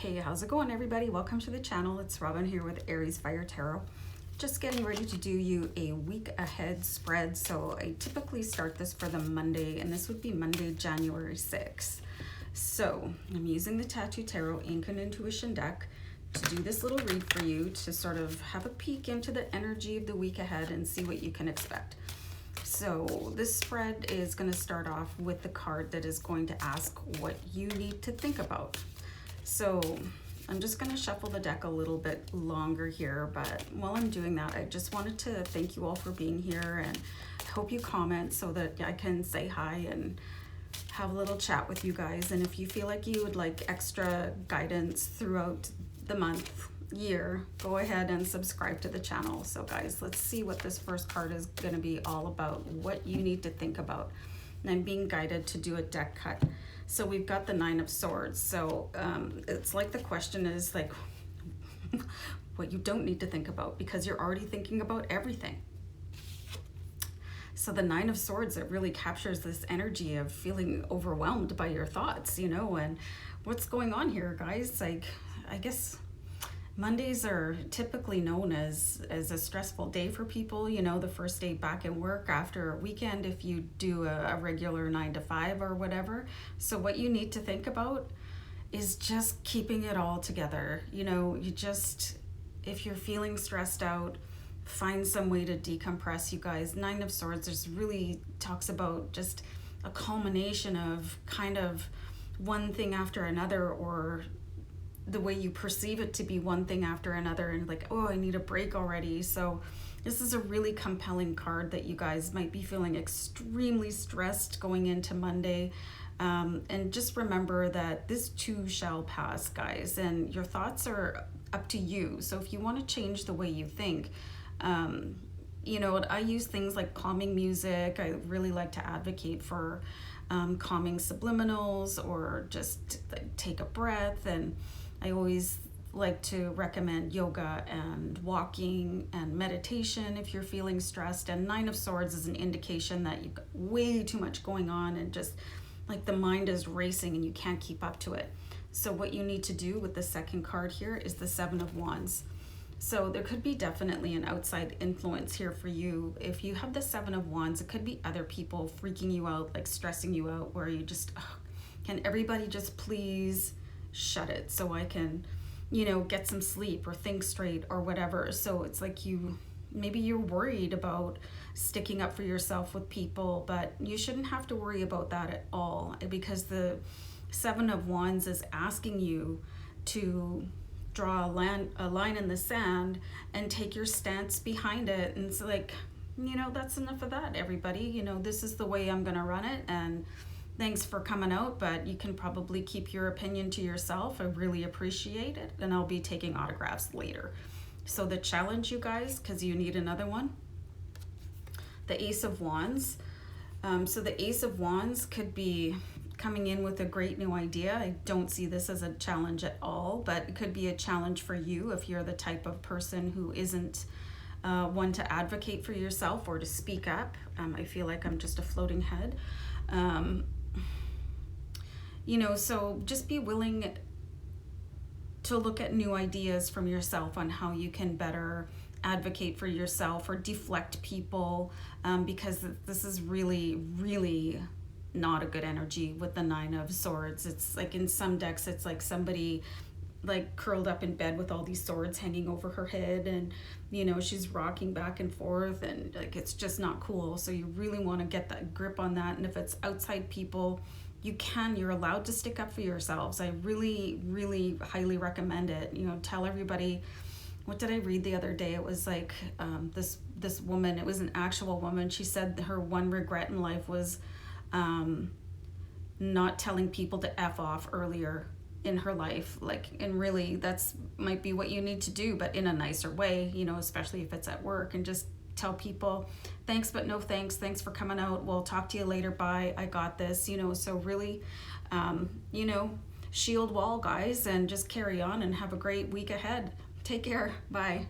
Hey, how's it going, everybody? Welcome to the channel. It's Robin here with AriesFireTarot. Just getting ready to do you a week ahead spread. So I typically start this for the Monday, and this would be Monday, January 6th. So I'm using the Tattoo Tarot Ink and Intuition deck to do this little read for you to sort of have a peek into the energy of the week ahead and see what you can expect. So this spread is going to start off with the card that is going to ask what you need to think about. So I'm just going to shuffle the deck a little bit longer here, but while I'm doing that, I just wanted to thank you all for being here, and I hope you comment so that I can say hi and have a little chat with you guys. And if you feel like you would like extra guidance throughout the month, year, go ahead and subscribe to the channel. So guys, let's see what this first card is going to be all about, what you need to think about. And I'm being guided to do a deck cut. So we've got the Nine of Swords. So it's like the question is like what you don't need to think about, because you're already thinking about everything. So the Nine of Swords, it really captures this energy of feeling overwhelmed by your thoughts, you know, and what's going on here, guys. Like, I guess Mondays are typically known as a stressful day for people, you know, the first day back in work after a weekend if you do a regular 9 to 5 or whatever. So what you need to think about is just keeping it all together. You know, you just, if you're feeling stressed out, find some way to decompress, you guys. Nine of Swords just really talks about just a culmination of kind of one thing after another, or the way you perceive it to be one thing after another, and like, oh, I need a break already. So this is a really compelling card that you guys might be feeling extremely stressed going into Monday. And just remember that this too shall pass, guys, and your thoughts are up to you. So if you want to change the way you think, you know, I use things like calming music. I really like to advocate for calming subliminals, or just like, take a breath. And I always like to recommend yoga and walking and meditation if you're feeling stressed. And Nine of Swords is an indication that you've got way too much going on, and just like the mind is racing and you can't keep up to it. So what you need to do with the second card here is the Seven of Wands. So there could be definitely an outside influence here for you. If you have the Seven of Wands, it could be other people freaking you out, like stressing you out, where you just, can everybody just please shut it so I can, you know, get some sleep or think straight or whatever. So it's like maybe you're worried about sticking up for yourself with people, but you shouldn't have to worry about that at all, because the Seven of Wands is asking you to draw a line in the sand and take your stance behind it. And it's like, you know, that's enough of that, everybody. You know, this is the way I'm gonna run it, and thanks for coming out, but you can probably keep your opinion to yourself. I really appreciate it, and I'll be taking autographs later. So the challenge, you guys, because you need another one, the Ace of Wands. So the Ace of Wands could be coming in with a great new idea. I don't see this as a challenge at all, but it could be a challenge for you if you're the type of person who isn't one to advocate for yourself or to speak up. I feel like I'm just a floating head. You know, so just be willing to look at new ideas from yourself on how you can better advocate for yourself or deflect people, because this is really, really not a good energy with the Nine of Swords. It's like in some decks, it's like somebody like curled up in bed with all these swords hanging over her head, and you know, she's rocking back and forth, and like it's just not cool. So you really want to get that grip on that. And if it's outside people, you're allowed to stick up for yourselves. I really, really highly recommend it. You know, tell everybody. What did I read the other day? It was like this woman, it was an actual woman. She said her one regret in life was not telling people to F off earlier in her life. Like, and really that's might be what you need to do, but in a nicer way, you know, especially if it's at work, and just tell people thanks but no thanks, thanks for coming out, we'll talk to you later, bye, I got this, you know. So really, you know, shield wall, guys, and just carry on and have a great week ahead. Take care, bye.